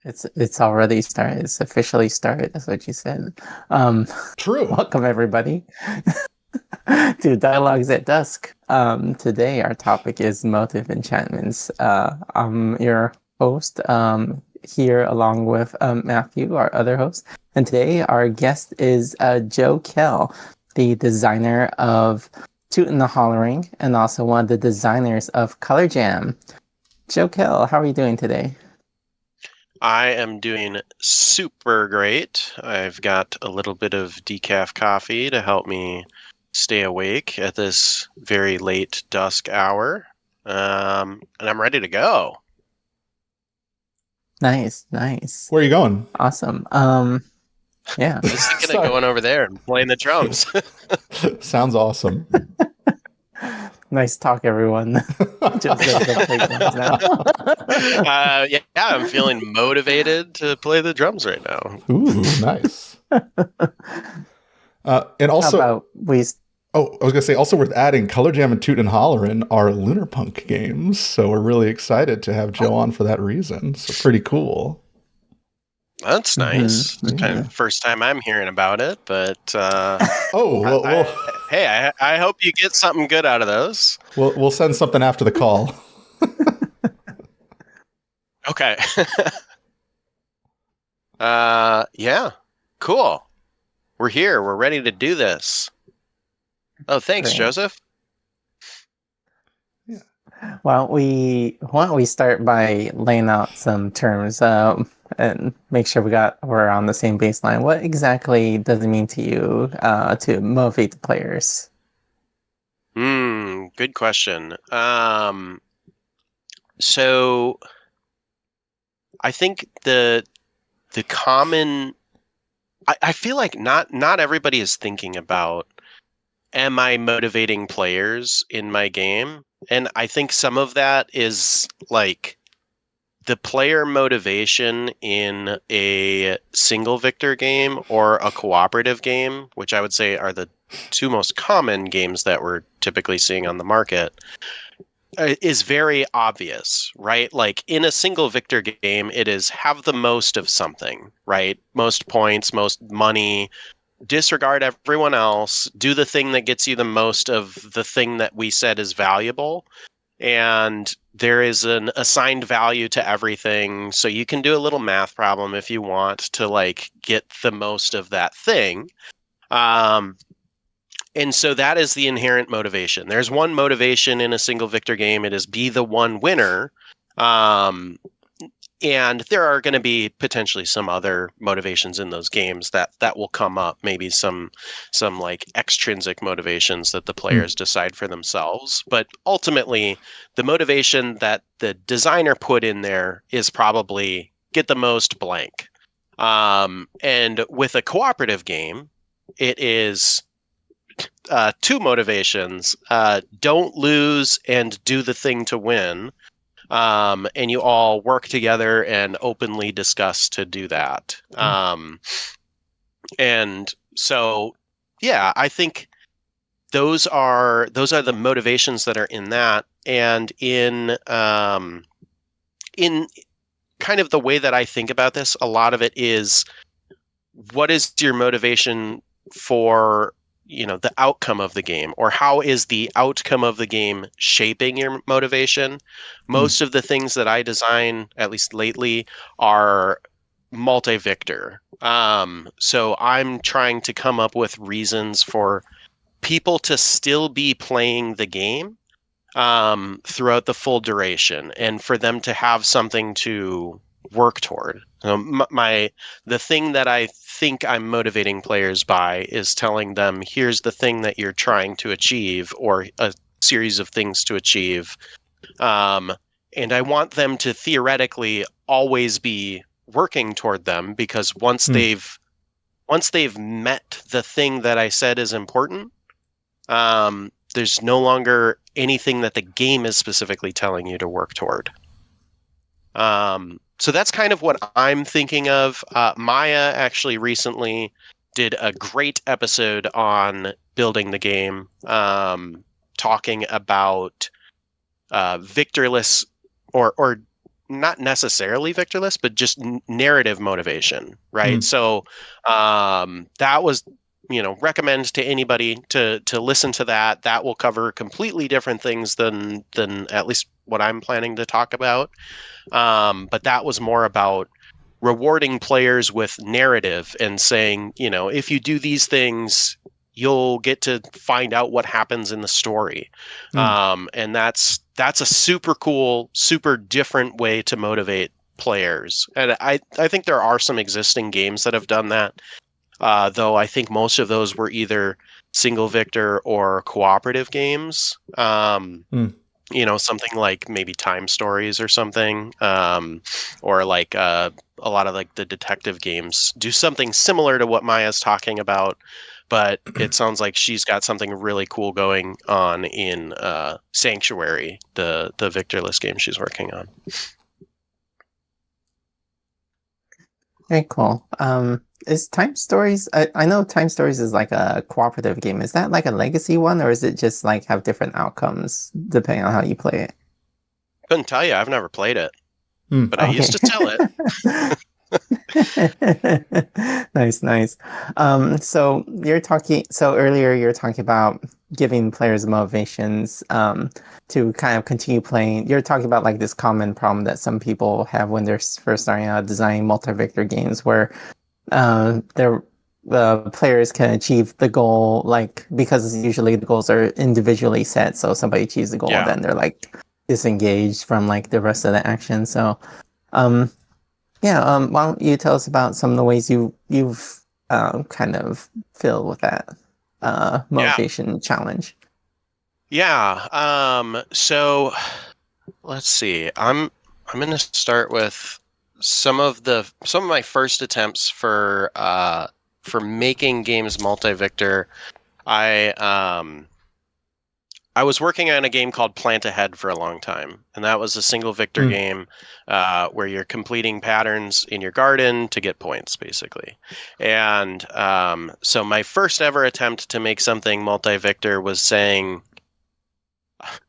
It's already started. It's officially started. That's what you said. Um, True. Welcome everybody to Dialogues at Dusk. Today our topic is motive enchantments. I'm your host here along with Matthew, our other host, and today our guest is Joe Kell, the designer of Toot and the Hollering, and also one of the designers of Color Jam. Joe Kell, how are you doing today? I am doing super great. I've got a little bit of decaf coffee to help me stay awake at this very late dusk hour. And I'm ready to go. Nice, nice. Where are you going? Awesome. Yeah. I was thinking of Sorry. going over there and playing the drums. Sounds awesome. Nice talk, everyone. Just the playgrounds now. Yeah, I'm feeling motivated to play the drums right now. Ooh, nice. And How also, about we? I was gonna say, also worth adding, Color Jam and Toot and Hollerin' are Lunar Punk games, so we're really excited to have Joe on for that reason. So pretty cool. That's nice. It's kind Mhm. of first time I'm hearing about it, but Oh, hey, I hope you get something good out of those. we'll send something after the call. Okay. Yeah, cool. We're here. We're ready to do this. Oh, thanks, Great. Joseph. Why don't we start by laying out some terms and make sure we're on the same baseline. What exactly does it mean to you to motivate the players? Good question. So I think the common I feel like not everybody is thinking about, am I motivating players in my game? And I think some of that is like the player motivation in a single victor game or a cooperative game, which I would say are the two most common games that we're typically seeing on the market, is very obvious, right? Like in a single victor game, it is have the most of something, right? Most points, most money, disregard everyone else, do the thing that gets you the most of the thing that we said is valuable, and there is an assigned value to everything, so you can do a little math problem if you want to like get the most of that thing. Um, and so that is the inherent motivation. There's one motivation in a single victor game. It is be the one winner. um, and there are going to be potentially some other motivations in those games that will come up, maybe some like extrinsic motivations that the players decide for themselves, but ultimately the motivation that the designer put in there is probably get the most blank. And with a cooperative game, it is two motivations: don't lose and do the thing to win. And you all work together and openly discuss to do that. And so, yeah, I think those are the motivations that are in that, and in kind of the way that I think about this, a lot of it is, what is your motivation for, the outcome of the game, or how is the outcome of the game shaping your motivation? Most of the things that I design, at least lately, are multi-victor. So I'm trying to come up with reasons for people to still be playing the game throughout the full duration, and for them to have something to work toward. The thing that I think I'm motivating players by is telling them, here's the thing that you're trying to achieve, or a series of things to achieve. Um, and I want them to theoretically always be working toward them, because once they've met the thing that I said is important, there's no longer anything that the game is specifically telling you to work toward. So that's kind of what I'm thinking of. Maya actually recently did a great episode on building the game, talking about victorless or not necessarily victorless, but just narrative motivation, right? Mm. So that was, recommend to anybody to listen to that. That will cover completely different things than at least what I'm planning to talk about. But that was more about rewarding players with narrative and saying, if you do these things, you'll get to find out what happens in the story. And that's a super cool, super different way to motivate players. And I think there are some existing games that have done that, though I think most of those were either single victor or cooperative games. Mm. Something like maybe Time Stories or something, or like a lot of like the detective games do something similar to what Maya's talking about, but it sounds like she's got something really cool going on in Sanctuary, the victorless game she's working on. Very cool. Is Time Stories? I know Time Stories is like a cooperative game. Is that like a legacy one, or is it just like have different outcomes depending on how you play it? Couldn't tell you, I've never played it, Mm. but I used Okay. to sell it. Nice, nice. So earlier you're talking about giving players motivations to kind of continue playing. You're talking about like this common problem that some people have when they're first starting out designing multi-victor games where their players can achieve the goal like because usually the goals are individually set. So somebody achieves the goal and Yeah. then they're like disengaged from like the rest of the action. So um yeah, why don't you tell us about some of the ways you've kind of filled with that Yeah. motivation challenge? Yeah. So let's see. I'm going to start with some of my first attempts for making games multi-victor. I I was working on a game called Plant Ahead for a long time, and that was a single victor Mm. game where you're completing patterns in your garden to get points, basically. And so my first ever attempt to make something multi-victor was saying,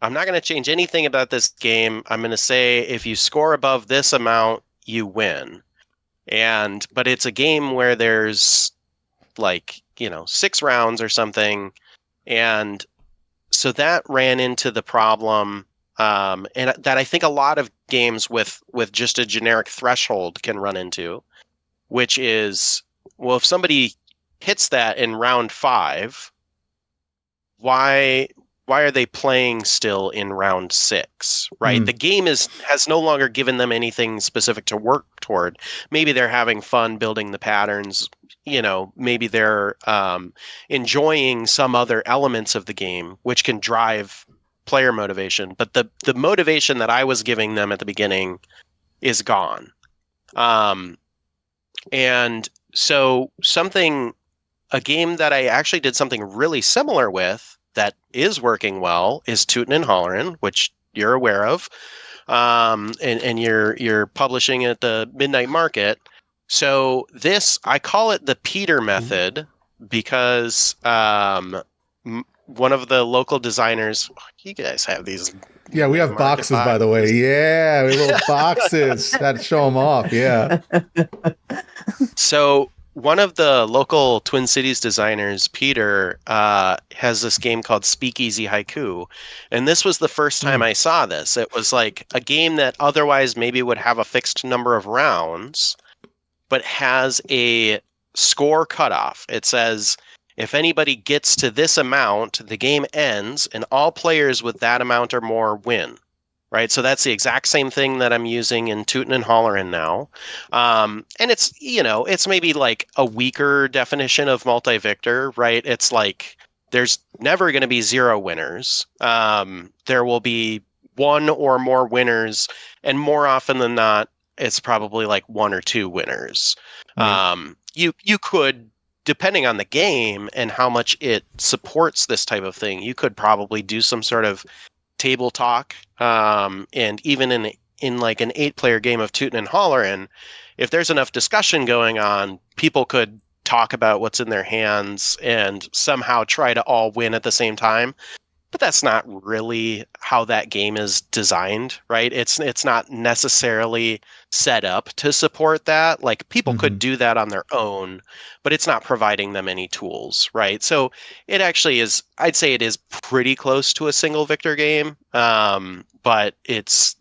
I'm not going to change anything about this game. I'm going to say if you score above this amount, you win. But it's a game where there's like, 6 rounds or something. And so that ran into the problem, and that I think a lot of games with just a generic threshold can run into, which is, well, if somebody hits that in round 5, why are they playing still in round 6, right? Mm. The game has no longer given them anything specific to work toward. Maybe they're having fun building the patterns, maybe they're enjoying some other elements of the game which can drive player motivation, but the motivation that I was giving them at the beginning is gone. And so a game that I actually did something really similar with that is working well is Tootin' and Hollerin', which you're aware of, and you're publishing at the Midnight Market. So this, I call it the Peter method because one of the local designers, you guys have these Yeah, we Midnight have Market boxes, by the way. boxes. Yeah, we have little boxes. Had to show them off. Yeah. So one of the local Twin Cities designers, Peter, has this game called Speakeasy Haiku, and this was the first time Mm. I saw this. It was like a game that otherwise maybe would have a fixed number of rounds, but has a score cutoff. It says if anybody gets to this amount, the game ends, and all players with that amount or more win. Right, so that's the exact same thing that I'm using in Tootin' and Hollerin' now, and it's maybe like a weaker definition of multi-victor, right? It's like there's never going to be 0 winners. There will be 1 or more winners, and more often than not, it's probably like 1 or 2 winners. Right. You could, depending on the game and how much it supports this type of thing, you could probably do some sort of table talk, and even in like an 8-player game of Tootin' and Hollerin', if there's enough discussion going on, people could talk about what's in their hands and somehow try to all win at the same time. but that's not really how that game is designed, right? It's not necessarily set up to support that. Like people could do that on their own, but it's not providing them any tools, right? So it actually is, I'd say it is pretty close to a single victor game, but it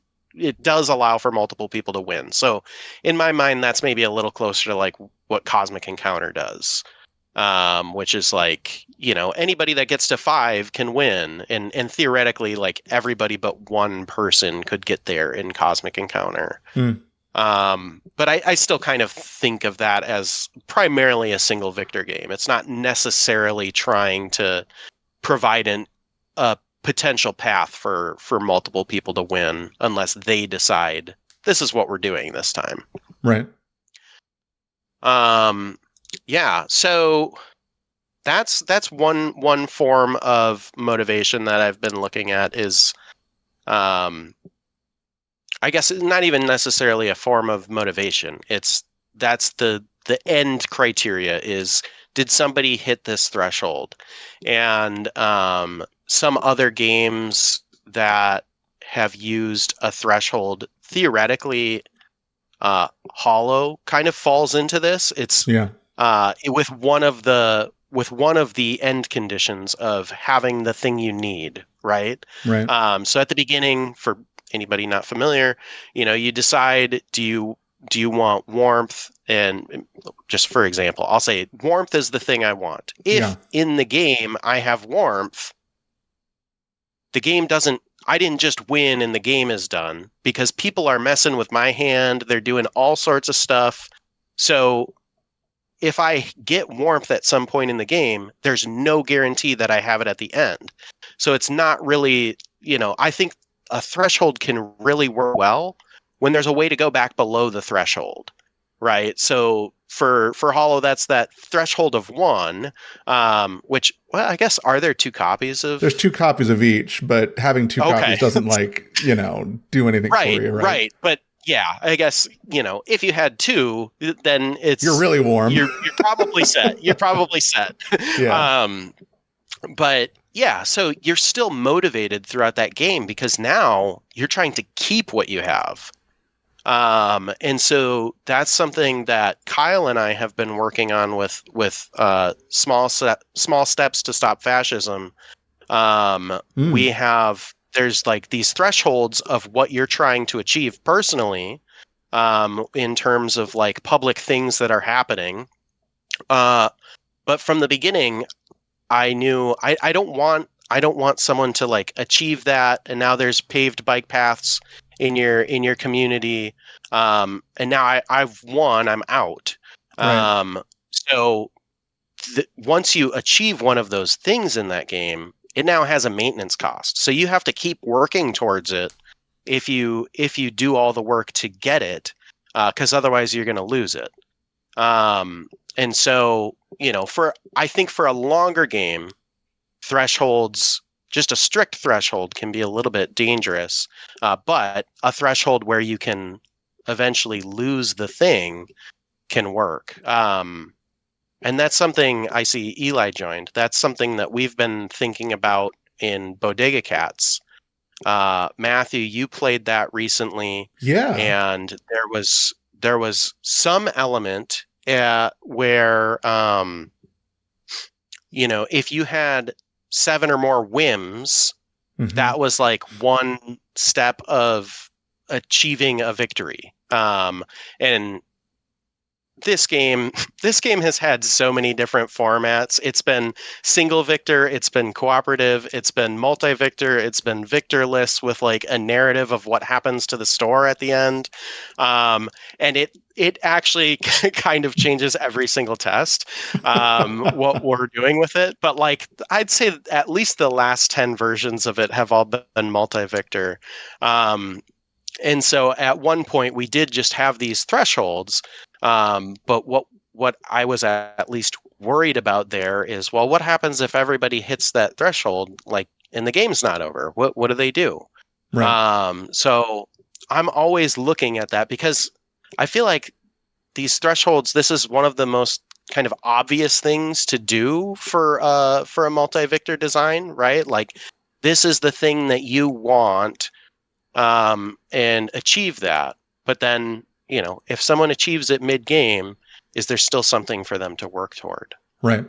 does allow for multiple people to win. So in my mind, that's maybe a little closer to like what Cosmic Encounter does, which is like, anybody that gets to 5 can win, and theoretically, like everybody but one person could get there in Cosmic Encounter. But I still kind of think of that as primarily a single victor game. It's not necessarily trying to provide a potential path for multiple people to win unless they decide this is what we're doing this time. Right. Yeah, so that's one form of motivation that I've been looking at is, I guess it's not even necessarily a form of motivation. That's the end criteria is, did somebody hit this threshold? And some other games that have used a threshold, theoretically, Hollow kind of falls into this. It's Yeah. with one of the end conditions of having the thing you need, right? Right. So at the beginning, for anybody not familiar, you decide, do you want warmth? And just for example, I'll say warmth is the thing I want. If in the game I have warmth, the game doesn't, I didn't just win and the game is done, because people are messing with my hand. They're doing all sorts of stuff. So if I get warmth at some point in the game, there's no guarantee that I have it at the end. So it's not really, I think a threshold can really work well when there's a way to go back below the threshold, right? So for Hollow, that's that threshold of 1, which, well, I guess, are there 2 copies of? There's 2 copies of each, but having 2 copies doesn't do anything for you, right? Right. But yeah, I guess, if you had 2, then You're really warm. You're probably set. You're probably set. Yeah. But yeah, so you're still motivated throughout that game because now you're trying to keep what you have. And so that's something that Kyle and I have been working on with small steps to stop fascism. There's like these thresholds of what you're trying to achieve personally, in terms of like public things that are happening. But from the beginning, I knew I don't want someone to like achieve that, and now there's paved bike paths in your community, and now I've won, I'm out. Right. So once you achieve one of those things in that game, it now has a maintenance cost. So you have to keep working towards it if you do all the work to get it, because otherwise you're going to lose it. And so, I think for a longer game, thresholds, just a strict threshold, can be a little bit dangerous. But a threshold where you can eventually lose the thing can work. And that's something I see Eli joined. That's something that we've been thinking about in Bodega Cats. Matthew, you played that recently. Yeah. And there was some element where, if you had 7 or more whims, that was like one step of achieving a victory. And this game has had so many different formats. It's been single victor, it's been cooperative, it's been multi-victor, it's been victorless with like a narrative of what happens to the store at the end. And it actually kind of changes every single test, what we're doing with it. But like, I'd say at least the last 10 versions of it have all been multi-victor. And so at one point we did just have these thresholds. But what I was at least worried about there is, well, what happens if everybody hits that threshold, like, and the game's not over? What do they do? Right. So I'm always looking at that because I feel like these thresholds, this is one of the most kind of obvious things to do for a multi-victor design, right? Like, this is the thing that you want, and achieve that. But then, if someone achieves it mid-game, is there still something for them to work toward? Right.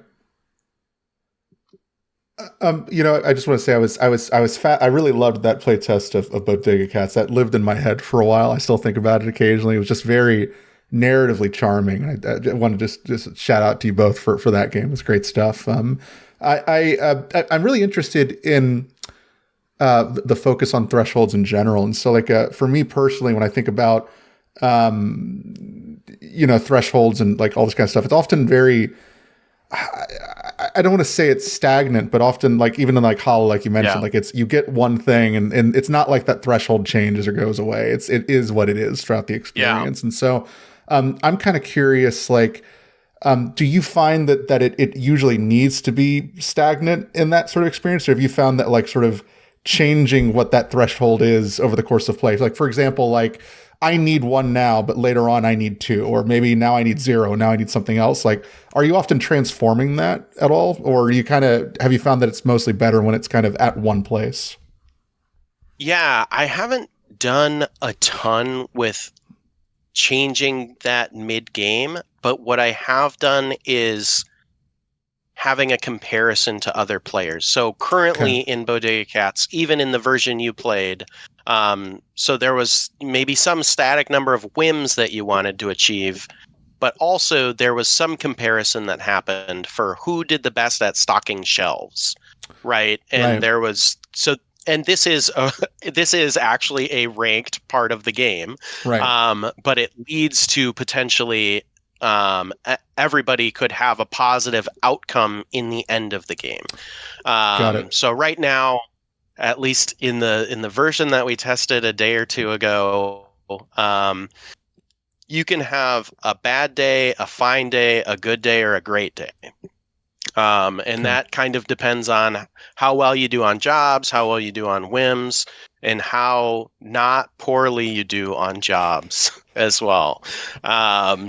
I just want to say I was fat. I really loved that playtest of Bodega Cats. That lived in my head for a while. I still think about it occasionally. It was just very narratively charming. I want to just shout out to you both for that game. It's great stuff. I'm really interested in the focus on thresholds in general. And so, like, for me personally, when I think about thresholds and like all this kind of stuff, it's often very, I don't want to say it's stagnant, but often, like, even in like Hollow, like you mentioned, Yeah. like you get one thing and it's not like that threshold changes or goes away. It is what it is throughout the experience. And so I'm kind of curious, like, do you find that it usually needs to be stagnant in that sort of experience? Or have you found that, like, sort of changing what that threshold is over the course of play? Like, for example, like, I need one now, but later on I need two, or maybe now I need zero, now I need something else. Like, are you often transforming that at all? Or have you found that it's mostly better when it's kind of at one place? Yeah, I haven't done a ton with changing that mid-game, but what I have done is having a comparison to other players. So Okay. currently in Bodega Cats, even in the version you played, so there was maybe some static number of whims that you wanted to achieve, but also there was some comparison that happened for who did the best at stocking shelves, right? And Right. there was and this is actually a ranked part of the game, Right. but it leads to potentially everybody could have a positive outcome in the end of the game. Got it. So right now, at least in the version that we tested a day or two ago, you can have a bad day, a fine day, a good day, or a great day. And Okay. that kind of depends on how well you do on jobs, how well you do on whims, and how not poorly you do on jobs as well.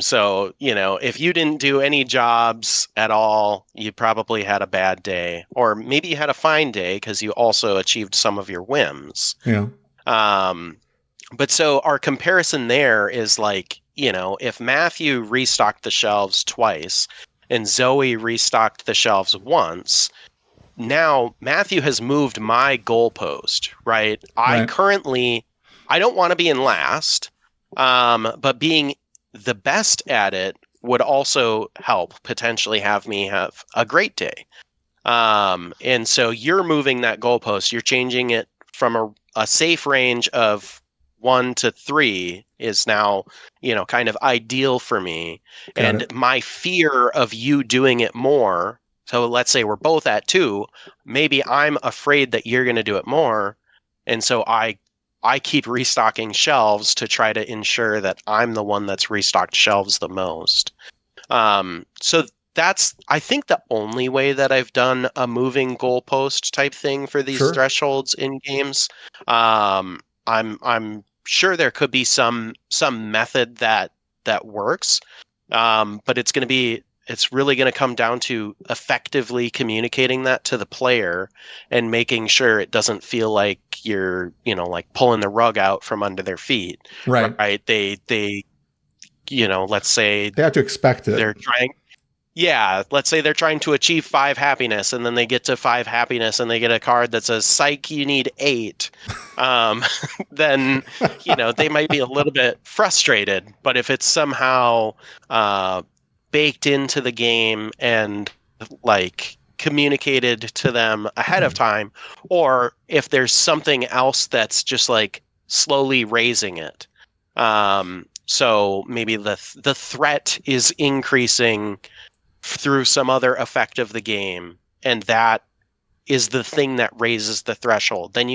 So, if you didn't do any jobs at all, you probably had a bad day. Or maybe you had a fine day because you also achieved some of your whims. Yeah. Um, but so our comparison there is like, if Matthew restocked the shelves twice and Zoe restocked the shelves once, now Matthew has moved my goalpost, right? Right. I don't want to be in last, but being the best at it would also help potentially have me have a great day. And so you're moving that goalpost. You're changing it from a safe range of 1 to 3 is now, kind of ideal for me. Got And it. my fear of you doing it more. So let's say we're both at 2. Maybe I'm afraid that you're going to do it more. And so I keep restocking shelves to try to ensure that I'm the one that's restocked shelves the most. So that's, I think, the only way that I've done a moving goalpost type thing for these Sure. thresholds in games. I'm sure there could be some method that works, but it's really going to come down to effectively communicating that to the player and making sure it doesn't feel like you're, like pulling the rug out from under their feet, Right. right? They let's say They have to expect it. they're trying yeah, let's say they're trying to achieve 5 happiness, and then they get to 5 happiness, and they get a card that says "Psych, you need 8." Um, then they might be a little bit frustrated. But if it's somehow uh, baked into the game and like communicated to them ahead of Right. time, or if there's something else that's just like slowly raising it. So maybe the threat is increasing through some other effect of the game, and that is the thing that raises the threshold. Then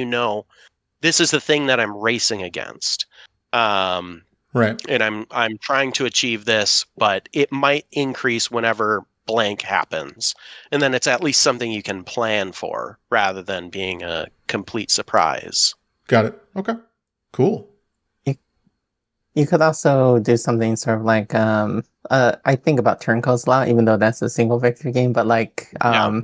this is the thing that I'm racing against, Right. and I'm trying to achieve this, but it might increase whenever blank happens, and then it's at least something you can plan for rather than being a complete surprise. Got it. Okay. Cool. You could also do something sort of like I think about turncoats a lot, even though that's a single victory game, but like Yeah,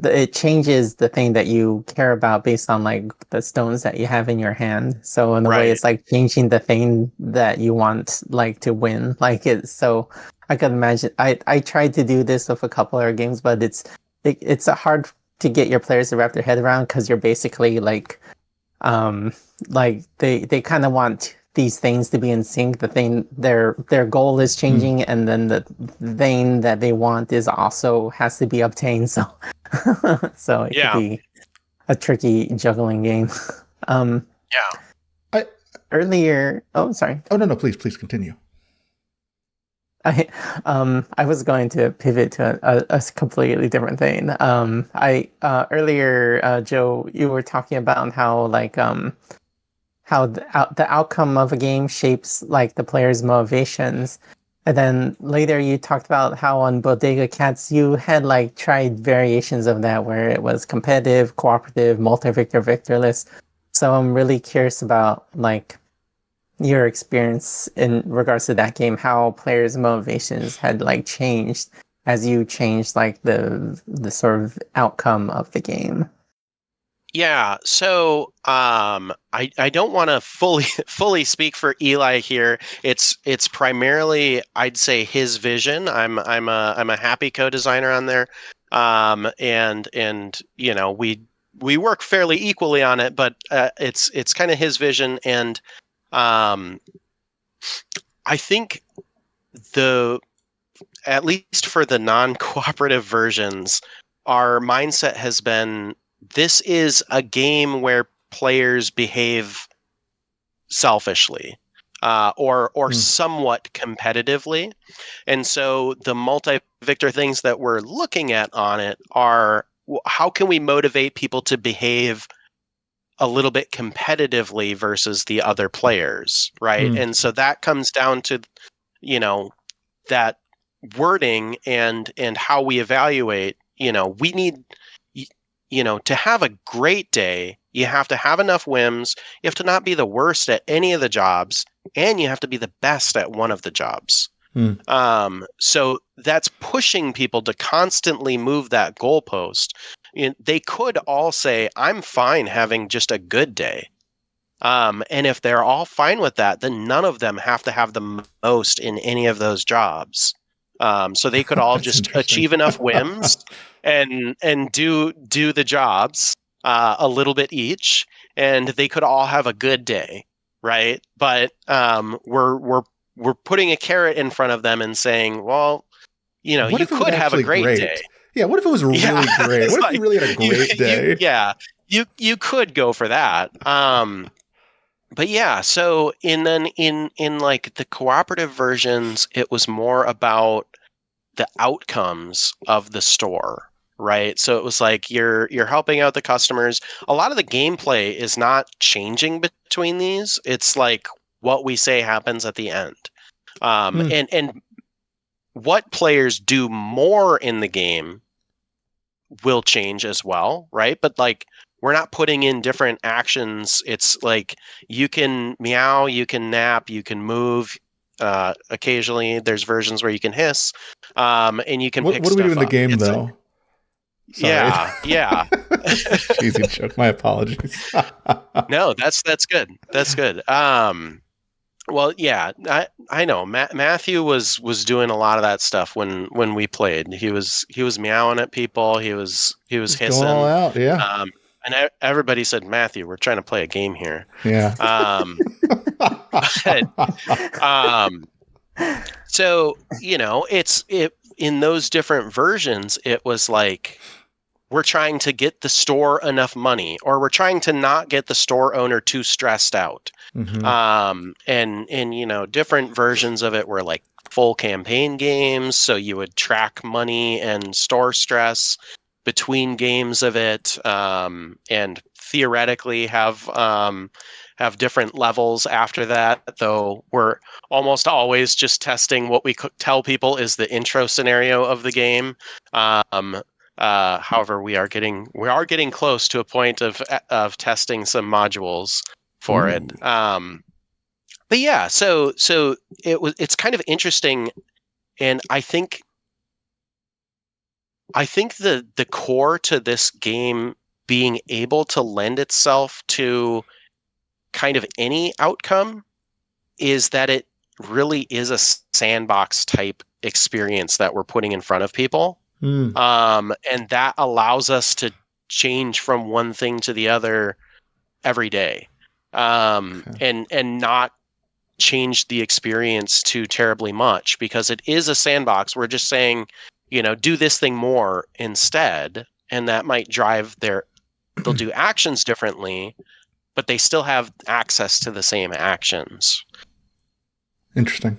it changes the thing that you care about based on like the stones that you have in your hand. So in a way right. it's like changing the thing that you want like to win. Like it's so I could imagine I tried to do this with a couple of games, but it's hard to get your players to wrap their head around because you're basically um like they kind of want these things to be in sync. The thing their goal is Mm. changing, and then the thing that they want is also has to be obtained. So so it could Yeah, be a tricky juggling game. um yeah. I Earlier, oh sorry. oh no, please continue. I I was going to pivot to a completely different thing. I earlier, Joe, you were talking about how how the outcome of a game shapes like the player's motivations. And then later you talked about how on Bodega Cats you had like tried variations of that where it was competitive, cooperative, multi-victor, victorless. So I'm really curious about like your experience in regards to that game, how players' motivations had like changed as you changed like the sort of outcome of the game. Yeah, so I don't want to fully speak for Eli here. It's primarily I'd say his vision. I'm a happy co-designer on there. And you know, we work fairly equally on it, but it's kind of his vision. And um I think the at least for the non-cooperative versions, our mindset has been this is a game where players behave selfishly, or Mm. somewhat competitively. And so the multi-victor things that we're looking at on it are how can we motivate people to behave a little bit competitively versus the other players, right? Mm. And so that comes down to, you know, that wording and how we evaluate. We need to have a great day. You have to have enough whims. You have to not be the worst at any of the jobs, and you have to be the best at one of the jobs. Mm. So that's pushing people to constantly move that goalpost. They could all say, I'm fine having just a good day. And if they're all fine with that, then none of them have to have the most in any of those jobs. So they could all That's just interesting. achieve enough whims and do the jobs a little bit each, and they could all have a good day, right? But we're putting a carrot in front of them and saying, well, What you if it was could have a actually great day. great? Yeah, what if it was Yeah, really great? it's What if you like really had a great you day? yeah you could go for that. But yeah, so in like the cooperative versions, it was more about the outcomes of the store, right? So it was like you're helping out the customers. A lot of the gameplay is not changing between these. It's like what we say happens at the end. Hmm. And what players do more in the game will change as well, right? But like we're not putting in different actions. It's like you can meow, you can nap, you can move. Occasionally, there's versions where you can hiss, and you can pick What do we do stuff in the up. game It's though? Sorry. yeah, yeah. Cheesy joke. My apologies. No, that's good. That's good. Well, yeah, I know. Matthew was doing a lot of that stuff when we played. He was meowing at people. He was Just going all hissing. out. Yeah. Um, and everybody said, Matthew, we're trying to play a game here. Yeah. Um, but so it in those different versions, it was like we're trying to get the store enough money, or we're trying to not get the store owner too stressed out. Hmm. And different versions of it were like full campaign games, so you would track money and store stress between games of it, and theoretically have different levels after that. Though we're almost always just testing what we tell people is the intro scenario of the game. Um, However, we are getting close to a point of testing some modules for it. Ooh. But yeah, so it's kind of interesting, and I think the core to this game being able to lend itself to kind of any outcome is that it really is a sandbox type experience that we're putting in front of people. Mm. And that allows us to change from one thing to the other every day. Okay. And not change the experience too terribly much, because it is a sandbox. We're just saying, do this thing more instead. And that might drive they'll do actions differently, but they still have access to the same actions. Interesting.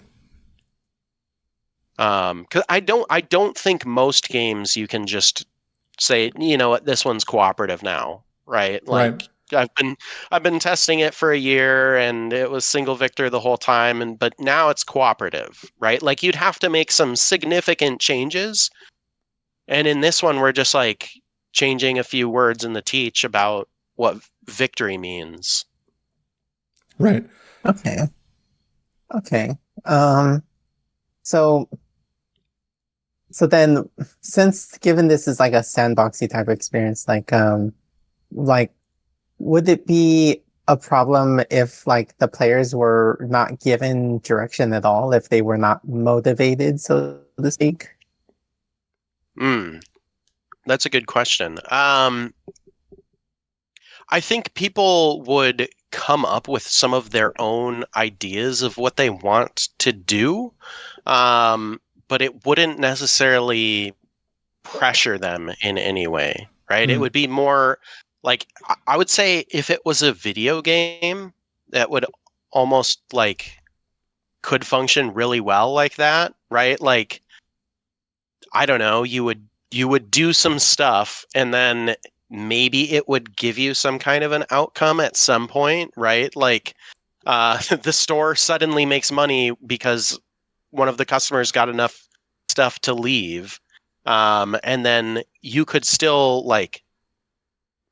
'Cause I don't think most games you can just say, what, this one's cooperative now, right? Right. Like I've been testing it for a year and it was single victor the whole time, but now it's cooperative, right? Like you'd have to make some significant changes. And in this one we're just like changing a few words in the teach about what victory means. Right. Okay. Okay. Um, so so then since given this is like a sandboxy type of experience, like would it be a problem if like the players were not given direction at all, if they were not motivated, so to speak? Mm, that's a good question. I think people would come up with some of their own ideas of what they want to do, um, but it wouldn't necessarily pressure them in any way, right? It Mm. would be more like I would say if it was a video game that would almost like could function really well like that, right? Like I don't know, you would do some stuff and then maybe it would give you some kind of an outcome at some point, right? Like the store suddenly makes money because one of the customers got enough stuff to leave. And then you could still like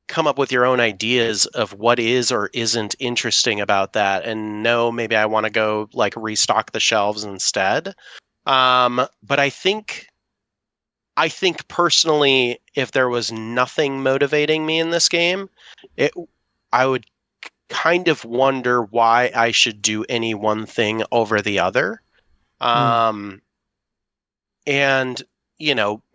come up with your own ideas of what is or isn't interesting about that, and no, maybe I want to go like restock the shelves instead. But I think personally, if there was nothing motivating me in this game, it I would kind of wonder why I should do any one thing over the other. Mm. Um, and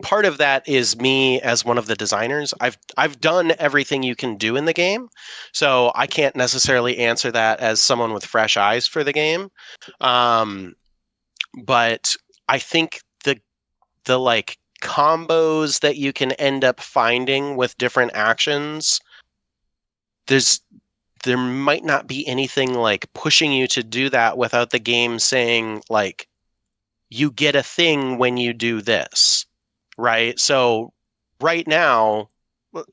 part of that is me as one of the designers. I've done everything you can do in the game, so I can't necessarily answer that as someone with fresh eyes for the game. Um, but I think the like combos that you can end up finding with different actions, there's there might not be anything like pushing you to do that without the game saying like you get a thing when you do this, right? So right now,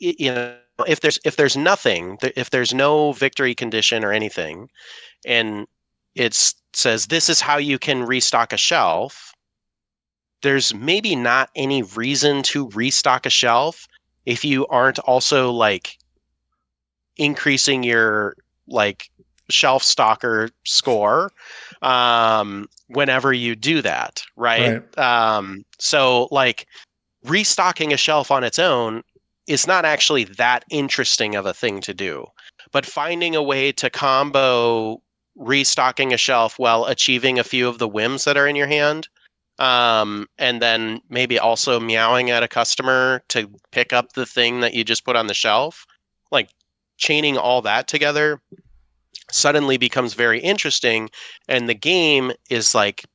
if there's nothing, if there's no victory condition or anything, and it says this is how you can restock a shelf, there's maybe not any reason to restock a shelf if you aren't also like increasing your like shelf stalker score whenever you do that, right? Right. So like restocking a shelf on its own is not actually that interesting of a thing to do, but finding a way to combo restocking a shelf while achieving a few of the whims that are in your hand, and then maybe also meowing at a customer to pick up the thing that you just put on the shelf, like chaining all that together suddenly becomes very interesting. And the game is like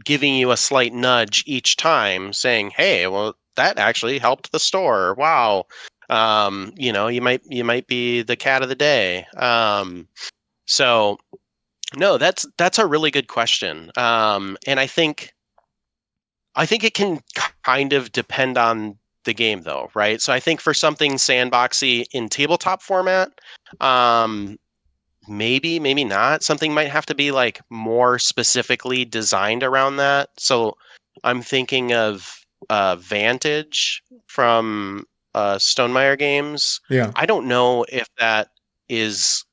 giving you a slight nudge each time saying, hey, well, that actually helped the store. Wow. You might be the cat of the day. So no, that's a really good question. And I think it can kind of depend on the game though, right? So I think for something sandboxy in tabletop format, um, maybe not. Something might have to be like more specifically designed around that. So I'm thinking of Vantage from Stonemeyer Games. Yeah. I don't know if that is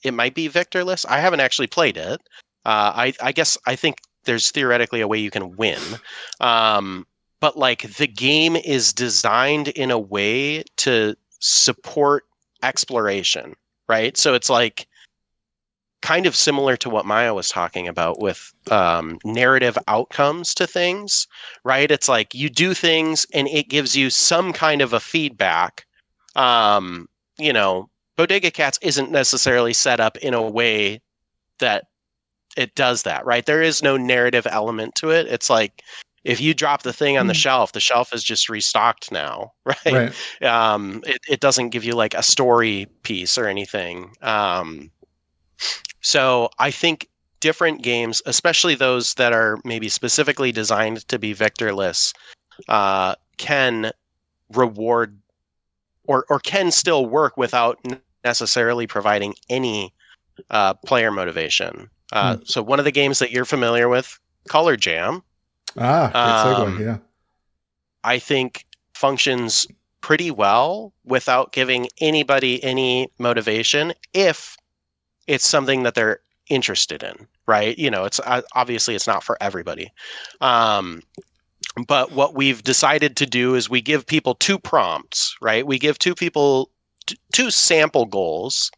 it might be victorless. I haven't actually played it. I guess I think there's theoretically a way you can win. But like the game is designed in a way to support exploration, right? So it's like kind of similar to what Maya was talking about with narrative outcomes to things, right? It's like you do things and it gives you some kind of a feedback. You know, Bodega Cats isn't necessarily set up in a way that it does that, right? There is no narrative element to it. It's like if you drop the thing on the shelf is just restocked now, right? Right. It doesn't give you like a story piece or anything. So I think different games, especially those that are maybe specifically designed to be victorless, can reward or can still work without necessarily providing any player motivation. So one of the games that you're familiar with, Color Jam, Great segue. Yeah. I think functions pretty well without giving anybody any motivation if it's something that they're interested in, right? You know, it's obviously it's not for everybody. But what we've decided to do is we give people two prompts, right? We give two people two sample goals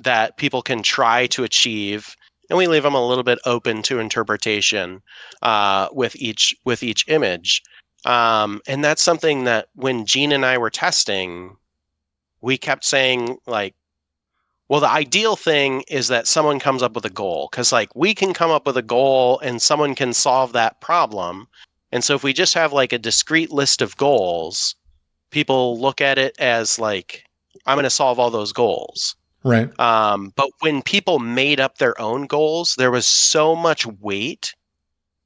that people can try to achieve, and we leave them a little bit open to interpretation with each image. And that's something that when Gene and I were testing, we kept saying like, well, the ideal thing is that someone comes up with a goal, because like we can come up with a goal and someone can solve that problem. And so if we just have like a discrete list of goals, people look at it as like, I'm going to solve all those goals. Right. But when people made up their own goals, there was so much weight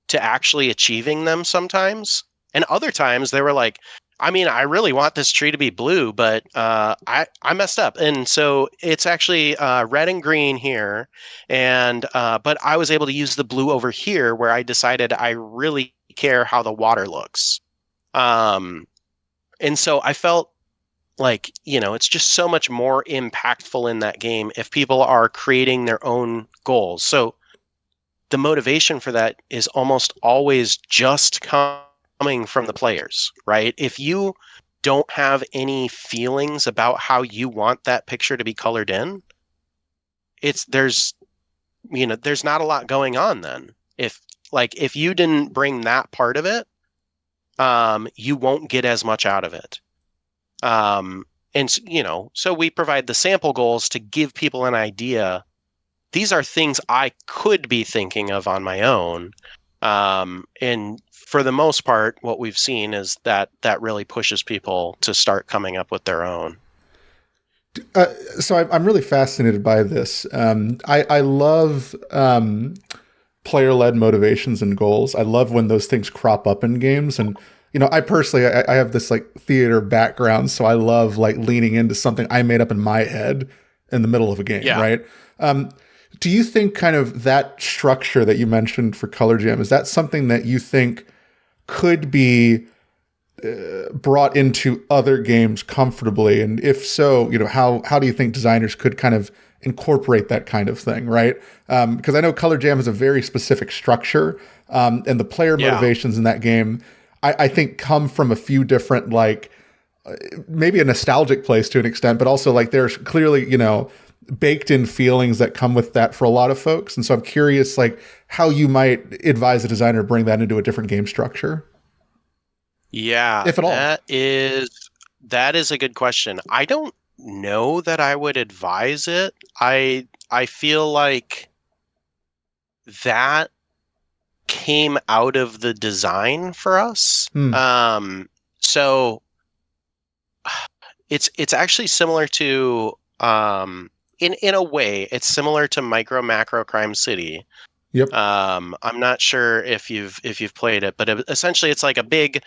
to actually achieving them sometimes. And other times they were like, I mean, I really want this tree to be blue, but I messed up. And so it's actually red and green here. And but I was able to use the blue over here where I decided I really care how the water looks. And so I felt like, you know, it's just so much more impactful in that game if people are creating their own goals. So the motivation for that is almost always just coming from the players, right? If you don't have any feelings about how you want that picture to be colored in, there's not a lot going on then. If you didn't bring that part of it, you won't get as much out of it. And you know, so we provide the sample goals to give people an idea. These are things I could be thinking of on my own. And for the most part, what we've seen is that really pushes people to start coming up with their own. So I'm really fascinated by this. I love player-led motivations and goals. I love when those things crop up in games. And you know, I personally, I have this like theater background, so I love like leaning into something I made up in my head in the middle of a game, right? Do you think kind of that structure that you mentioned for Color Jam, is that something that you think could be brought into other games comfortably? And if so, you know, how do you think designers could kind of incorporate that kind of thing, right? Because I know Color Jam has a very specific structure, and the player motivations in that game, I think, come from a few different, like, maybe a nostalgic place to an extent, but also like there's clearly, you know, baked in feelings that come with that for a lot of folks. And so I'm curious, like, how you might advise a designer to bring that into a different game structure. Yeah, if at all. That is a good question. I don't know that I would advise it. I feel like that came out of the design for us. So it's actually similar to in a way it's similar to Micro Macro Crime City. Yep. I'm not sure if you've played it, but essentially it's like a big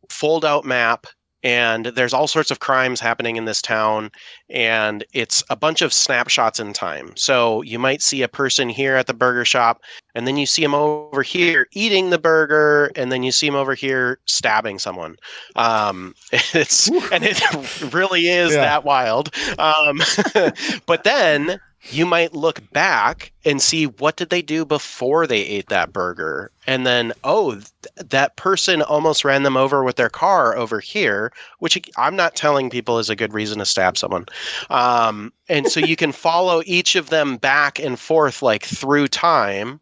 fold out map, and there's all sorts of crimes happening in this town, and it's a bunch of snapshots in time. So you might see a person here at the burger shop, and then you see him over here eating the burger, and then you see him over here stabbing someone. And it really is that wild. But then you might look back and see what did they do before they ate that burger. And then, that person almost ran them over with their car over here, which I'm not telling people is a good reason to stab someone. And so you can follow each of them back and forth like through time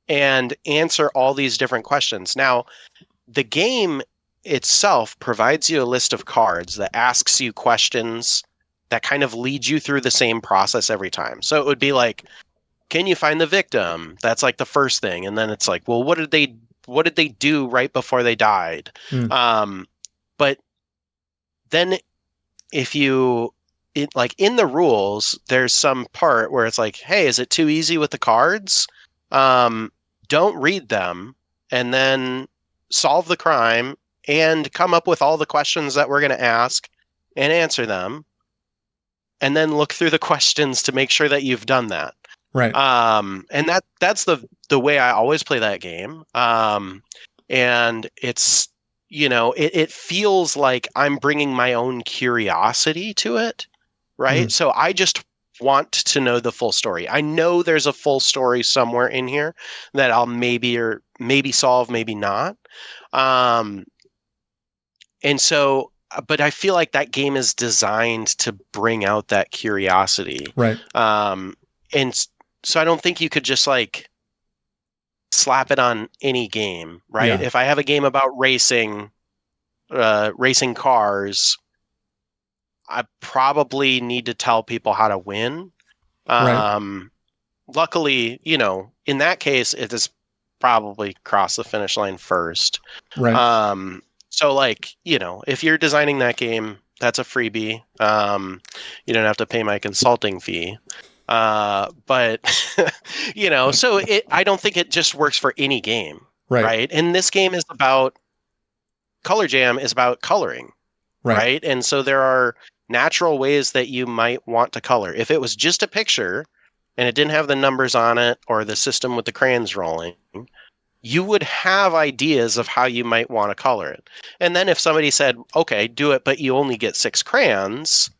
and answer all these different questions. Now, the game itself provides you a list of cards that asks you questions that kind of lead you through the same process every time. So it would be like, can you find the victim? That's like the first thing. And then it's like, well, what did they do right before they died? But then if you like in the rules, there's some part where it's like, hey, is it too easy with the cards? Don't read them and then solve the crime and come up with all the questions that we're going to ask and answer them. And then look through the questions to make sure that you've done that. Right. And that's the way I always play that game. And it's, it feels like I'm bringing my own curiosity to it. Right. So I just want to know the full story. I know there's a full story somewhere in here that I'll maybe solve, maybe not. And so, but I feel like that game is designed to bring out that curiosity. Right. And so I don't think you could just like slap it on any game, right? Yeah. If I have a game about racing cars, I probably need to tell people how to win. Right. Luckily, in that case, it is probably cross the finish line first. Right. So like, if you're designing that game, that's a freebie. You don't have to pay my consulting fee. But so I don't think it just works for any game. Right. And this game is about Color Jam is about coloring. Right. And so there are natural ways that you might want to color. If it was just a picture and it didn't have the numbers on it or the system with the crayons rolling, you would have ideas of how you might want to color it. And then if somebody said, okay, do it, but you only get 6 crayons,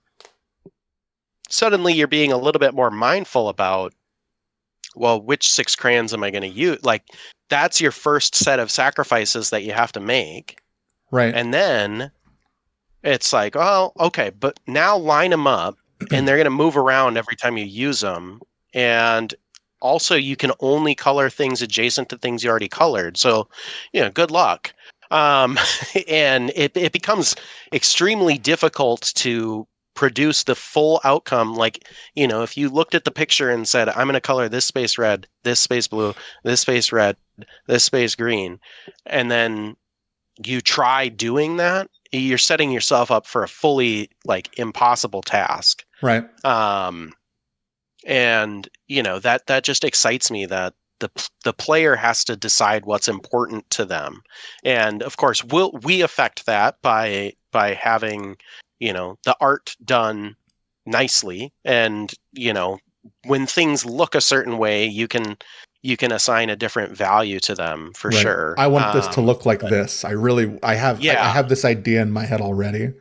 suddenly you're being a little bit more mindful about, well, which 6 crayons am I going to use? Like, that's your first set of sacrifices that you have to make. Right. And then it's like, oh, okay, but now line them up and they're going to move around every time you use them. And also you can only color things adjacent to things you already colored. So, good luck. And it becomes extremely difficult to produce the full outcome. Like, if you looked at the picture and said, I'm going to color this space red, this space blue, this space red, this space green, and then you try doing that, you're setting yourself up for a fully like impossible task. Right. And that just excites me that the player has to decide what's important to them. And of course, we affect that by having, the art done nicely. And, when things look a certain way, you can assign a different value to them for sure. I want this to look like this. I have this idea in my head already.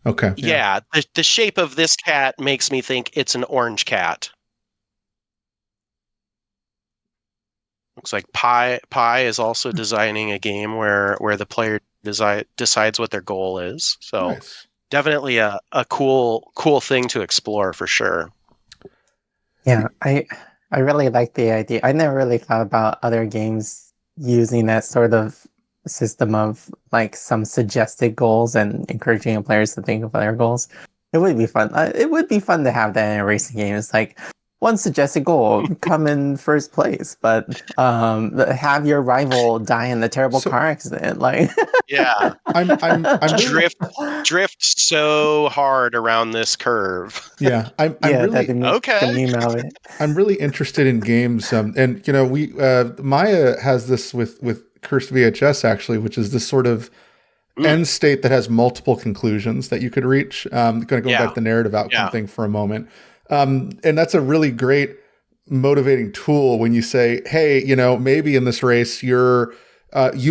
Okay. Yeah. The shape of this cat makes me think it's an orange cat. Looks like Pi is also designing a game where the player decides what their goal is. So nice. Definitely a cool thing to explore for sure. Yeah, I really like the idea. I never really thought about other games using that sort of system of like some suggested goals and encouraging players to think of their goals. It would be fun. It would be fun to have that in a racing game. It's like one suggested goal, come in first place, but have your rival die in a terrible car accident. Like, yeah, I'm drift so hard around this curve. Yeah, I'm really okay. I'm really interested in games, and we Maya has this with Cursed VHS actually, which is this sort of end state that has multiple conclusions that you could reach. Going to go back to the narrative outcome thing for a moment. And that's a really great motivating tool when you say, hey, maybe in this race you